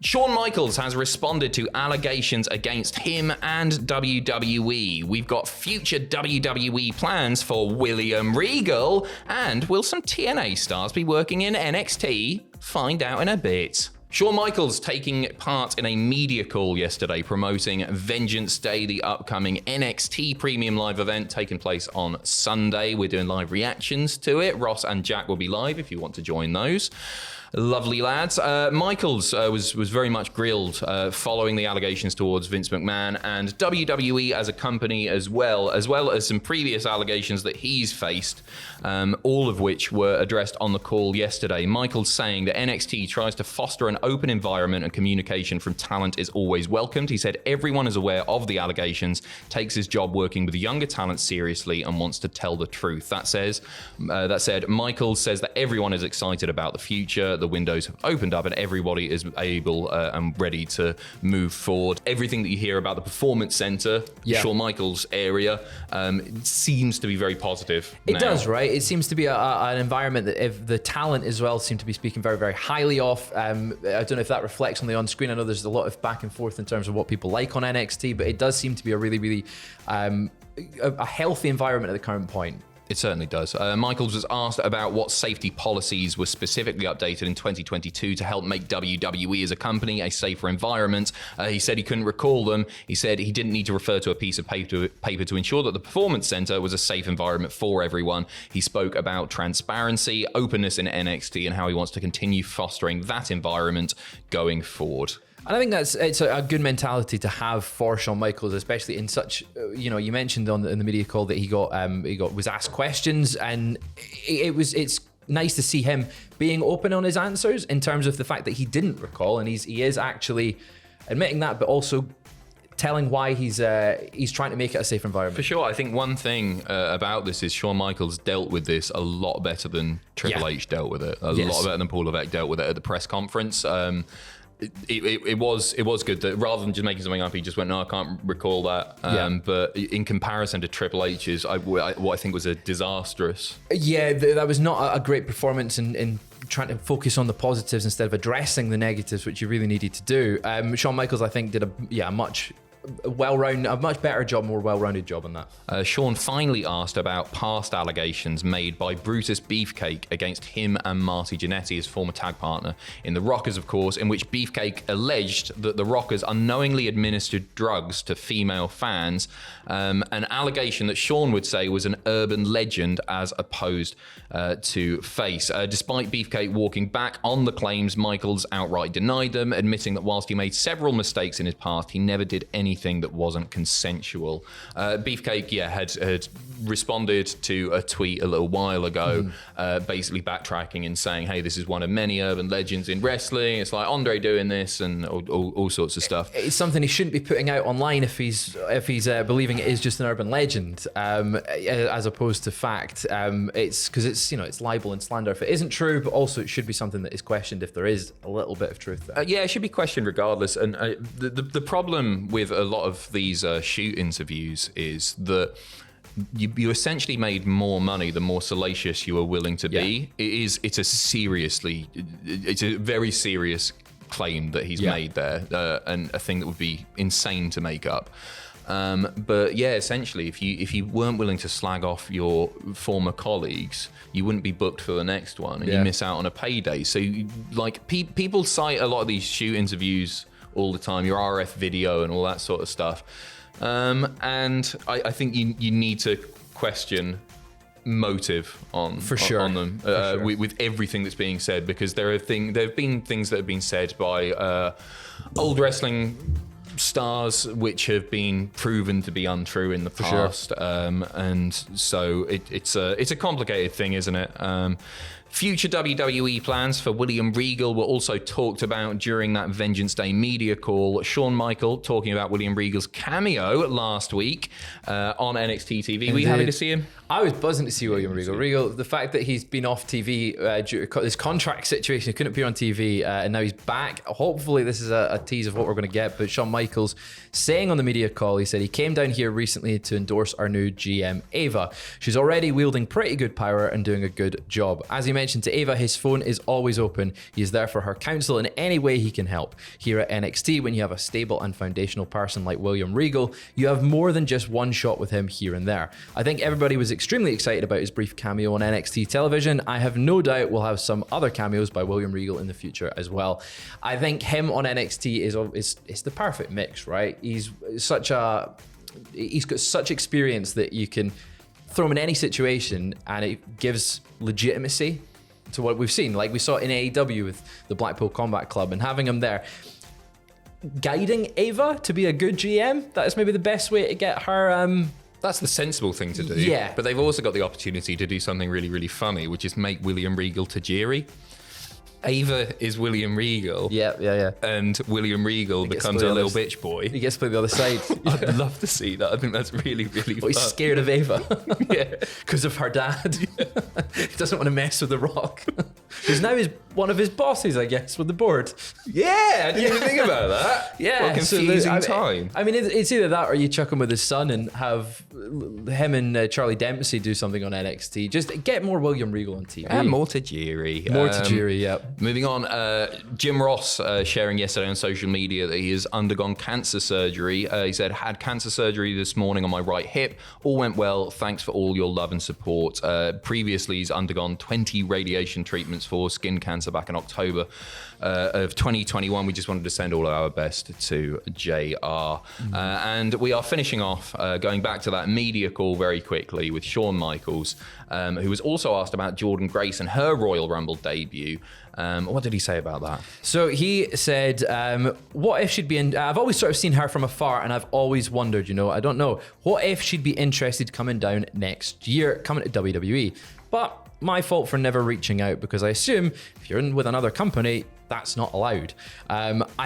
Shawn Michaels has responded to allegations against him and WWE. We've got future WWE plans for William Regal, and will some TNA stars be working in NXT? Find out in a bit. Shawn Michaels taking part in a media call yesterday promoting Vengeance Day, the upcoming NXT Premium Live event taking place on Sunday. We're doing live reactions to it. Ross and Jack will be live if you want to join those. Lovely lads. Michaels was very much grilled following the allegations towards Vince McMahon and WWE as a company as well as some previous allegations that he's faced, all of which were addressed on the call yesterday. Michaels saying that NXT tries to foster an open environment and communication from talent is always welcomed. He said everyone is aware of the allegations, takes his job working with younger talent seriously and wants to tell the truth. That said, Michaels says that everyone is excited about the future. The windows have opened up and everybody is able and ready to move forward. Everything that you hear about the Performance Center, Shawn Michaels area, seems to be very positive. It does, right? It seems to be an environment that if the talent as well seem to be speaking very, very highly of. I don't know if that reflects on the on-screen. I know there's a lot of back and forth in terms of what people like on NXT, but it does seem to be a really, really a healthy environment at the current point. It certainly does. Michaels was asked about what safety policies were specifically updated in 2022 to help make WWE as a company a safer environment. He said he couldn't recall them. He said he didn't need to refer to a piece of paper to ensure that the Performance Center was a safe environment for everyone. He spoke about transparency, openness in NXT, and how he wants to continue fostering that environment going forward. And I think it's a good mentality to have for Shawn Michaels, especially in such, you mentioned in the media call that he was asked questions, and it's nice to see him being open on his answers in terms of the fact that he didn't recall, and he is actually admitting that, but also telling why he's trying to make it a safe environment. For sure. I think one thing about this is Shawn Michaels dealt with this a lot better than Triple H dealt with it. A lot better than Paul Levesque dealt with it at the press conference. It was good that rather than just making something up, he just went, no, I can't recall that. But in comparison to Triple H's, what I think was a disastrous. Yeah, that was not a great performance in trying to focus on the positives instead of addressing the negatives, which you really needed to do. Shawn Michaels, I think, did a much better job, more well-rounded job on that. Shawn finally asked about past allegations made by Brutus Beefcake against him and Marty Jannetty, his former tag partner in the Rockers, of course, in which Beefcake alleged that the Rockers unknowingly administered drugs to female fans, an allegation that Shawn would say was an urban legend as opposed to face. Despite Beefcake walking back on the claims, Michaels outright denied them, admitting that whilst he made several mistakes in his past, he never did anything that wasn't consensual. Beefcake, had responded to a tweet a little while ago, basically backtracking and saying, hey, this is one of many urban legends in wrestling. It's like Andre doing this and all sorts of stuff. It's something he shouldn't be putting out online if he's believing it is just an urban legend, as opposed to fact. It's because it's libel and slander if it isn't true, but also it should be something that is questioned if there is a little bit of truth there. It should be questioned regardless. And the problem with a lot of these shoot interviews is that you essentially made more money the more salacious you are willing to be. It's a very serious claim that he's made there, and a thing that would be insane to make up. But essentially, if you weren't willing to slag off your former colleagues, you wouldn't be booked for the next one, and you miss out on a payday. So, people cite a lot of these shoot interviews all the time, your RF video and all that sort of stuff. And I think you need to question motive on them with everything that's being said, because there have been things that have been said by old wrestling stars which have been proven to be untrue in the past. And so it's a complicated thing, isn't it? Future WWE plans for William Regal were also talked about during that Vengeance Day media call. Shawn Michaels talking about William Regal's cameo last week on NXT TV. Were you happy to see him? I was buzzing to see William Regal. Regal, the fact that he's been off TV due to his contract situation, he couldn't appear on TV, and now he's back. Hopefully this is a tease of what we're going to get. But Shawn Michaels saying on the media call, he said he came down here recently to endorse our new GM, Ava. She's already wielding pretty good power and doing a good job. As he mentioned to Ava, his phone is always open. He is there for her counsel in any way he can help. Here at NXT, when you have a stable and foundational person like William Regal, you have more than just one shot with him here and there. I think everybody was extremely excited about his brief cameo on NXT television. I have no doubt we'll have some other cameos by William Regal in the future as well. I think him on NXT is the perfect mix, right? He's got such experience that you can throw him in any situation and it gives legitimacy to what we've seen. Like we saw in AEW with the Blackpool Combat Club, and having him there guiding Ava to be a good GM, that is maybe the best way to get her that's the sensible thing to do. Yeah. But they've also got the opportunity to do something really, really funny, which is make William Regal Tajiri. Ava is William Regal. Yeah. And William Regal becomes a little bitch boy. He gets to play the other side. I'd love to see that. I think that's really, really fun. He's scared of Ava. Yeah. Because of her dad. He doesn't want to mess with The Rock. Who's now one of his bosses, I guess, with the board. Yeah, I didn't even think about that. Yeah. What a confusing time. I mean, it's either that or you chuck him with his son and have him and Charlie Dempsey do something on NXT. Just get more William Regal on TV. And more Tajiri. More Tajiri, yeah. Moving on, Jim Ross sharing yesterday on social media that he has undergone cancer surgery. He said, had cancer surgery this morning on my right hip. All went well. Thanks for all your love and support. Previously, he's undergone 20 radiation treatments for skin cancer back in October of 2021. We just wanted to send all our best to JR. And we are finishing off, going back to that media call very quickly with Shawn Michaels, who was also asked about Jordan Grace and her Royal Rumble debut. What did he say about that? So he said, what if she'd be in... I've always sort of seen her from afar and I've always wondered, I don't know. What if she'd be interested coming down next year, coming to WWE? But my fault for never reaching out, because I assume if you're in with another company, that's not allowed.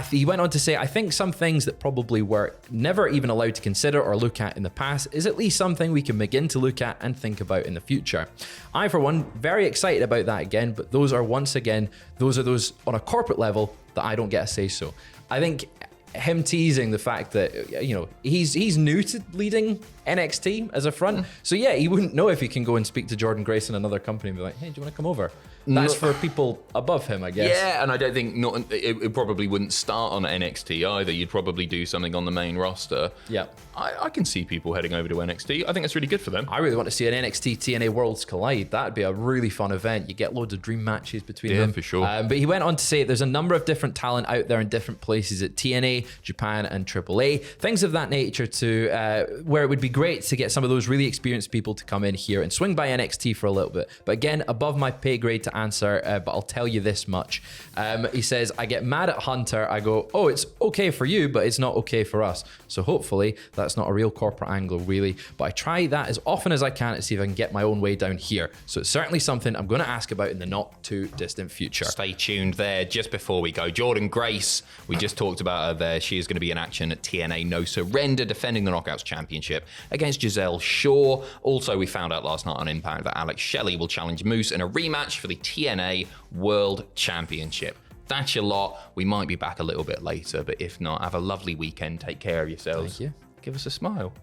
He went on to say, I think some things that probably were never even allowed to consider or look at in the past is at least something we can begin to look at and think about in the future. I, for one, very excited about that again, but those are those on a corporate level that I don't get a say so. I think him teasing the fact that, he's new to leading NXT as a front. So yeah, he wouldn't know if he can go and speak to Jordan Grace in another company and be like, hey, do you want to come over? That's for people above him, I guess. Yeah, and I don't think it probably wouldn't start on NXT either. You'd probably do something on the main roster. Yeah. I can see people heading over to NXT. I think that's really good for them. I really want to see an NXT TNA Worlds collide. That'd be a really fun event. You get loads of dream matches between them. Yeah, for sure. But he went on to say there's a number of different talent out there in different places at TNA, Japan, and AAA. Things of that nature to where it would be great to get some of those really experienced people to come in here and swing by NXT for a little bit. But again, above my pay grade to answer, but I'll tell you this much. He says, I get mad at Hunter. I go, oh, it's okay for you, but it's not okay for us. So hopefully that's not a real corporate angle, really. But I try that as often as I can to see if I can get my own way down here. So it's certainly something I'm going to ask about in the not too distant future. Stay tuned there. Just before we go, Jordan Grace, we just talked about her there. She is going to be in action at TNA No Surrender, defending the Knockouts Championship against Giselle Shaw. Also, we found out last night on Impact that Alex Shelley will challenge Moose in a rematch for the TNA World Championship. That's your lot. We might be back a little bit later, but if not, have a lovely weekend. Take care of yourselves. Thank you. Give us a smile.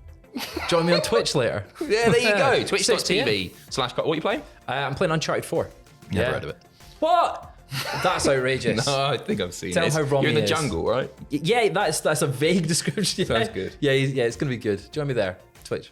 Join me on Twitch later. Yeah, there you go. Twitch.tv/. What are you playing? I'm playing Uncharted 4. Never heard of it. What? That's outrageous. No, I think I've seen it. Tell him how wrong You're in the he is. jungle, right? Yeah, that's a vague description. Sounds good. Yeah, it's going to be good. Join me there. Twitch.